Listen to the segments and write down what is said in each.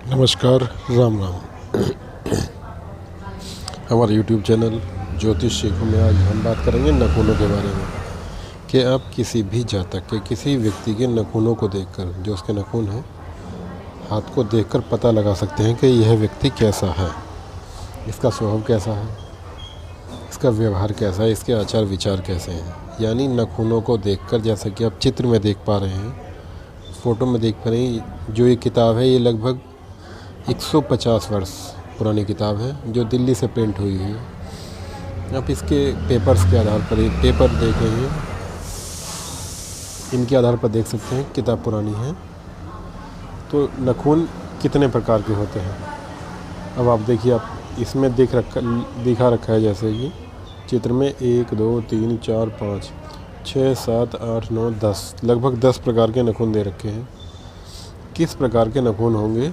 नमस्कार, राम राम। हमारे YouTube channel ज्योतिष सीखों में आज हम बात करेंगे नाखूनों के बारे में कि आप किसी भी जातक के किसी व्यक्ति के नाखूनों को देखकर, जो उसके नाखून हैं, हाथ को देखकर पता लगा सकते हैं कि यह व्यक्ति कैसा है, इसका स्वभाव कैसा है, इसका व्यवहार कैसा है, इसके आचार विचार कैसे हैं। यानी नाखूनों को देखकर, जैसा कि आप चित्र में देख पा रहे हैं, फ़ोटो में देख पा रहे हैं, जो ये किताब है ये लगभग 150 वर्ष पुरानी किताब है जो दिल्ली से प्रिंट हुई है। आप इसके पेपर्स के आधार पर, एक पेपर देख रहे हैं, इनके आधार पर देख सकते हैं किताब पुरानी है। तो नाखून कितने प्रकार के होते हैं अब आप देखिए, आप इसमें दिखा रखा है, जैसे कि चित्र में 1 2 3 4 5 6 7 8 9 10, लगभग 10 प्रकार के नाखून दे रखे हैं। किस प्रकार के नाखून होंगे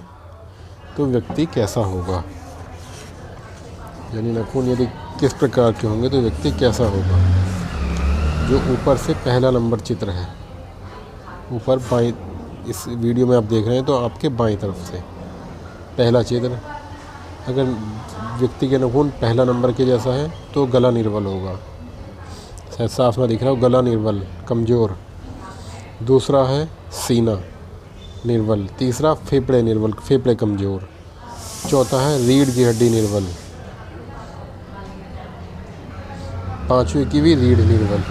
तो व्यक्ति कैसा होगा, यानी नाखून यदि किस प्रकार के होंगे तो व्यक्ति कैसा होगा। जो ऊपर से पहला नंबर चित्र है, ऊपर बाईं, इस वीडियो में आप देख रहे हैं तो आपके बाईं तरफ से पहला चित्र, अगर व्यक्ति के नाखून पहला नंबर के जैसा है तो गला निर्बल होगा, शायद साफ ना दिख रहा हो, गला निर्बल कमज़ोर। दूसरा है सीना निर्बल, तीसरा फेफड़े निर्बल, फेफड़े कमज़ोर। चौथा है रीढ़ की हड्डी निर्बल, पांचवी की भी रीढ़ निर्बल।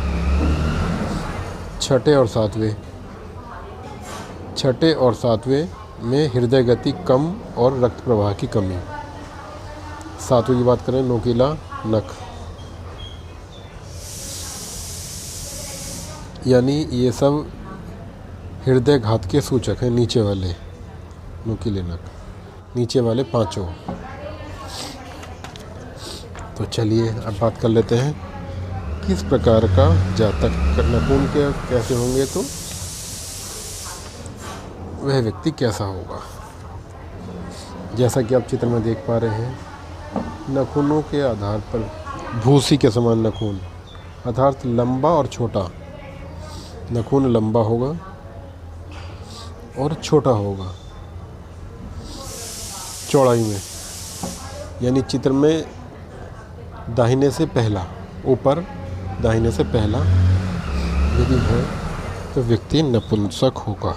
छठे और सातवें में हृदय गति कम और रक्त प्रवाह की कमी। सातवें की बात करें, नोकीला नख, यानी ये सब हृदय घात के सूचक हैं। नीचे वाले नुकीले नख, नीचे वाले पांचों। तो चलिए अब बात कर लेते हैं किस प्रकार का जातक नाखून के कैसे होंगे तो वह व्यक्ति कैसा होगा। जैसा कि आप चित्र में देख पा रहे हैं, नाखूनों के आधार पर भूसी के समान नाखून, अर्थात लंबा और छोटा। नाखून लंबा होगा और छोटा होगा चौड़ाई में, यानी चित्र में दाहिने से पहला, ऊपर दाहिने से पहला यदि है तो व्यक्ति नपुंसक होगा।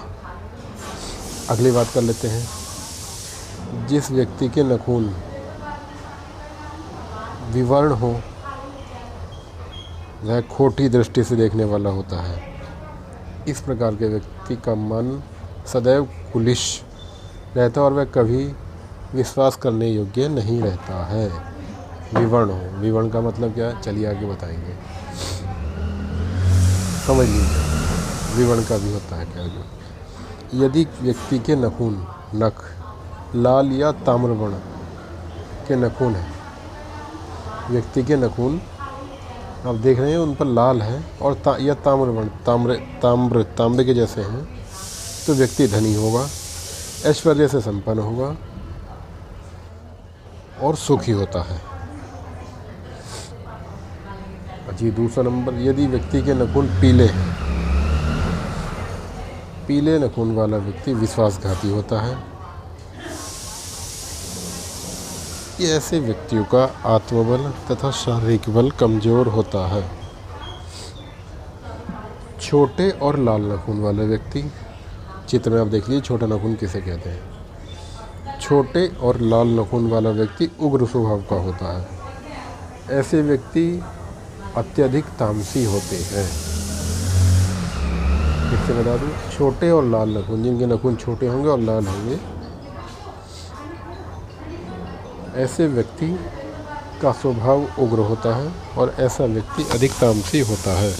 अगली बात कर लेते हैं, जिस व्यक्ति के नाखून विवर्ण हो वह खोटी दृष्टि से देखने वाला होता है। इस प्रकार के व्यक्ति का मन सदैव कुलिश रहता है और वह कभी विश्वास करने योग्य नहीं रहता है। विवर्ण हो, विवर्ण का मतलब क्या है, चलिए आगे बताएंगे, समझ लीजिए विवर्ण का भी होता है क्या। यदि व्यक्ति के नाखून नख लाल या ताम्रवर्ण के नाखून है, व्यक्ति के नाखून आप देख रहे हैं उन पर लाल है और या ताम्रवर्ण, तांबे के जैसे हैं, तो व्यक्ति धनी होगा, ऐश्वर्य से संपन्न होगा और सुखी होता है। जी दूसरा नंबर, यदि व्यक्ति के नाखून पीले हैं, पीले नाखून वाला व्यक्ति विश्वासघाती होता है। ये ऐसे व्यक्तियों का आत्मबल तथा शारीरिक बल कमजोर होता है। छोटे और लाल नाखून वाले व्यक्ति, चित्र में आप देख लीजिए छोटा नाखून किसे कहते हैं। छोटे और लाल नाखून वाला व्यक्ति उग्र स्वभाव का होता है। ऐसे व्यक्ति अत्यधिक तामसी होते हैं। फिर से बता दूं, छोटे और लाल नाखून, जिनके नाखून छोटे होंगे और लाल होंगे, ऐसे व्यक्ति का स्वभाव उग्र होता है और ऐसा व्यक्ति अधिक तामसी होता है।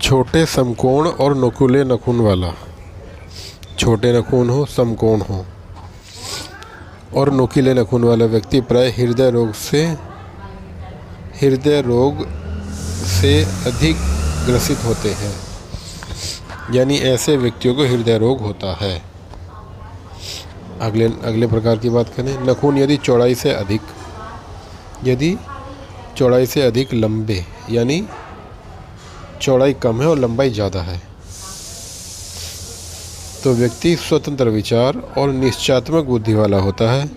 छोटे समकोण और नुकीले नाखून वाला, छोटे नाखून हो, समकोण हो और नुकीले नाखून वाला व्यक्ति प्राय हृदय रोग से अधिक ग्रसित होते हैं। यानी ऐसे व्यक्तियों को हृदय रोग होता है। अगले प्रकार की बात करें, नाखून यदि चौड़ाई से अधिक लंबे, यानी चौड़ाई कम है और लंबाई ज़्यादा है, तो व्यक्ति स्वतंत्र विचार और निश्चयात्मक बुद्धि वाला होता है।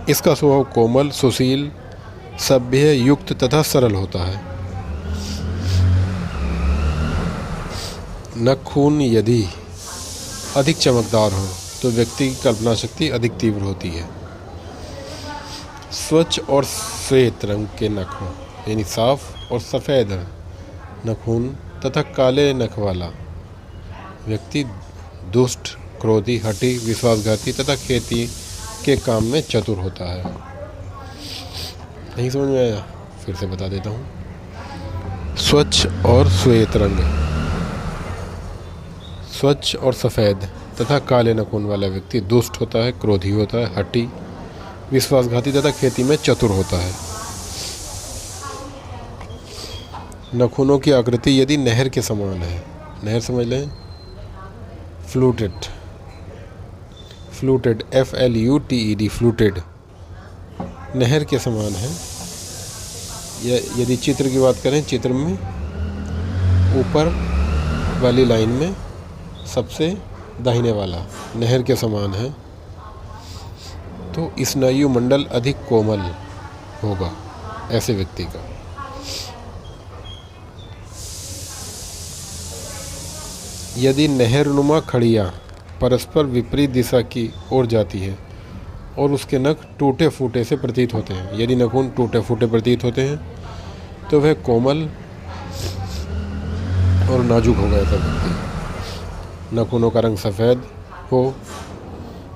इसका स्वभाव कोमल, सुशील, सभ्य, युक्त तथा सरल होता है। नाखून यदि अधिक चमकदार हो तो व्यक्ति की कल्पना शक्ति अधिक तीव्र होती है। स्वच्छ और श्वेत रंग के नख हों, यानी साफ और सफ़ेद नाखून तथा काले नख वाला व्यक्ति दुष्ट, क्रोधी, हठी, विश्वासघाती तथा खेती के काम में चतुर होता है। नहीं समझ में आया? फिर से बता देता हूँ। स्वच्छ और श्वेत रंग, स्वच्छ और सफ़ेद तथा काले नाखून वाला व्यक्ति दुष्ट होता है, क्रोधी होता है, हठी, विश्वासघाती तथा खेती में चतुर होता है। नाखूनों की आकृति यदि नहर के समान है, नहर समझ लें, फ्लूटेड, FLUTED, फ्लूटेड नहर के समान है। यदि चित्र की बात करें, चित्र में ऊपर वाली लाइन में सबसे दाहिने वाला नहर के समान है, तो स्नायु मंडल अधिक कोमल होगा ऐसे व्यक्ति का। यदि नहरनुमा खड़ियाँ परस्पर विपरीत दिशा की ओर जाती है और उसके नख टूटे फूटे से प्रतीत होते हैं, यदि नाखून टूटे फूटे प्रतीत होते हैं तो वह कोमल और नाजुक होगा ऐसा व्यक्ति। नाखूनों का रंग सफ़ेद हो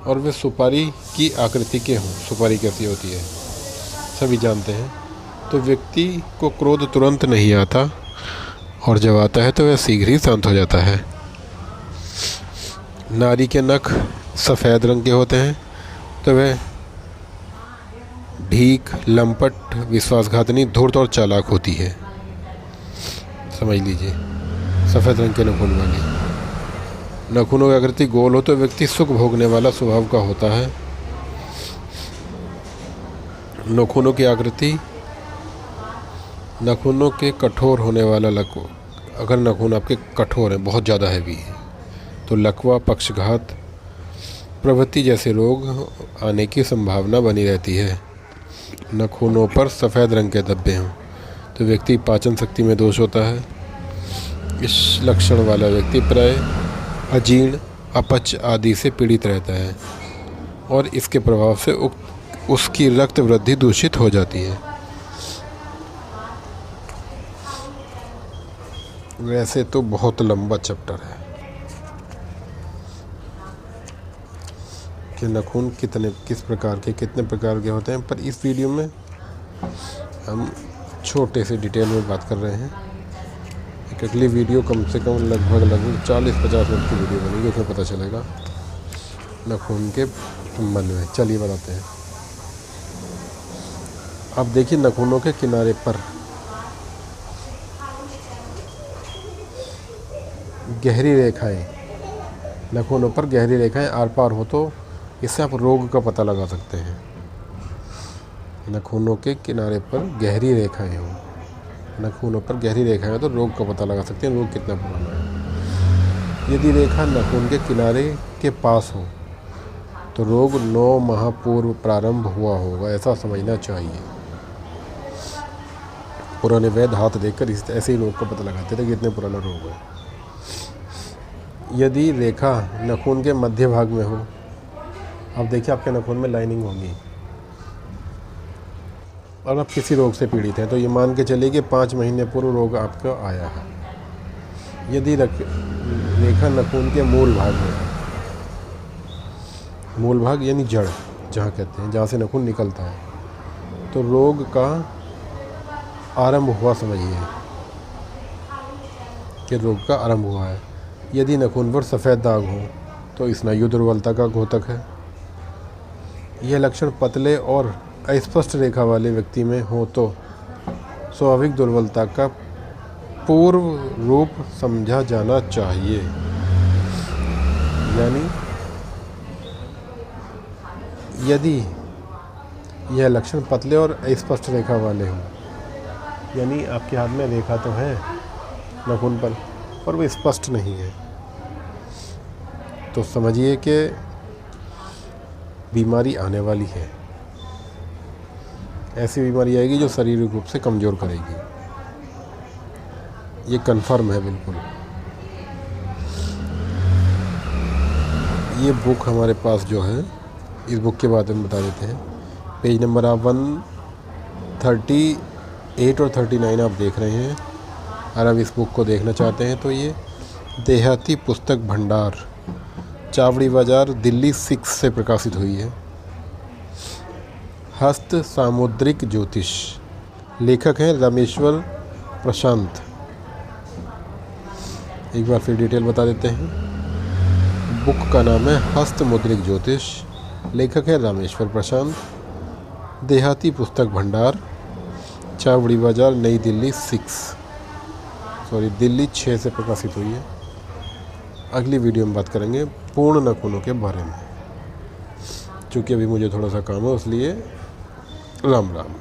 और वे सुपारी की आकृति के हों। सुपारी कैसी होती है सभी जानते हैं। तो व्यक्ति को क्रोध तुरंत नहीं आता और जब आता है तो वह शीघ्र ही शांत हो जाता है। नारी के नख सफ़ेद रंग के होते हैं तो वह ढीक, लंपट, विश्वासघातनी, धूर्त और चालाक होती है। समझ लीजिए, सफ़ेद रंग के नाखून वाली। नाखूनों की आकृति गोल हो तो व्यक्ति सुख भोगने वाला स्वभाव का होता है। नाखूनों की आकृति, नाखूनों के कठोर होने वाला लकवा, अगर नाखून आपके कठोर हैं, बहुत ज़्यादा हैवी है, तो लकवा, पक्षघात प्रभृति जैसे रोग आने की संभावना बनी रहती है। नाखूनों पर सफ़ेद रंग के धब्बे हों तो व्यक्ति पाचन शक्ति में दोष होता है। इस लक्षण वाला व्यक्ति प्रायः अजीर्ण, अपच आदि से पीड़ित रहता है और इसके प्रभाव से उसकी रक्त वृद्धि दूषित हो जाती है। वैसे तो बहुत लंबा चैप्टर है कि नाखून किस प्रकार के, कितने प्रकार के होते हैं, पर इस वीडियो में हम छोटे से डिटेल में बात कर रहे हैं। एक अगली वीडियो कम से कम लगभग 40-50 मिनट की वीडियो बनेगी, उसमें पता चलेगा नाखून के संबंध में। चलिए बताते हैं। अब देखिए, नाखूनों के किनारे पर गहरी रेखाएं, नाखूनों पर गहरी रेखाएं आर पार हो तो इससे आप रोग का पता लगा सकते हैं। नाखूनों के किनारे पर गहरी रेखाएं हो, नाखूनों पर गहरी रेखाएं हो तो रोग का पता लगा सकते हैं, रोग कितना पुराना है। यदि रेखा नाखून के किनारे के पास हो तो रोग 9 माह पूर्व प्रारंभ हुआ होगा, ऐसा समझना चाहिए। पुराने वैद्य हाथ देखकर ऐसे ही रोग का पता लगाते थे कि इतने पुराना रोग है। यदि रेखा नाखून के मध्य भाग में हो, अब देखिए आपके नाखून में लाइनिंग होगी और आप किसी रोग से पीड़ित हैं तो ये मान के चलिए कि 5 महीने पूर्व रोग आपका आया है। यदि रेखा नाखून के मूल भाग में है, मूल भाग यानी जड़ जहाँ कहते हैं, जहाँ से नाखून निकलता है, तो रोग का आरंभ हुआ समझिए कि रोग का आरंभ हुआ है। यदि नाखून पर सफ़ेद दाग हो तो स्नायु दुर्बलता का घोतक है। यह लक्षण पतले और अस्पष्ट रेखा वाले व्यक्ति में हो तो स्वाभाविक दुर्बलता का पूर्व रूप समझा जाना चाहिए। यानी यदि यह लक्षण पतले और अस्पष्ट रेखा वाले हों, यानी आपके हाथ में रेखा तो है नाखून पर वो स्पष्ट नहीं है, तो समझिए कि बीमारी आने वाली है। ऐसी बीमारी आएगी जो शारीरिक रूप से कमज़ोर करेगी, ये कन्फर्म है बिल्कुल। ये बुक हमारे पास जो है, इस बुक के बारे में बता देते हैं। पेज नंबर आप 138 और 39 आप देख रहे हैं। और अब इस बुक को देखना चाहते हैं तो ये देहाती पुस्तक भंडार, चावड़ी बाज़ार, दिल्ली 6 से प्रकाशित हुई है। हस्त सामुद्रिक ज्योतिष, लेखक हैं रामेश्वर प्रशांत। एक बार फिर डिटेल बता देते हैं। बुक का नाम है हस्त मुद्रिक ज्योतिष, लेखक है रामेश्वर प्रशांत, देहाती पुस्तक भंडार, चावड़ी बाज़ार, नई दिल्ली दिल्ली 6 से प्रकाशित हुई है। अगली वीडियो में बात करेंगे पूर्ण नखूनों के बारे में। चूँकि अभी मुझे थोड़ा सा काम है, इसलिए राम राम।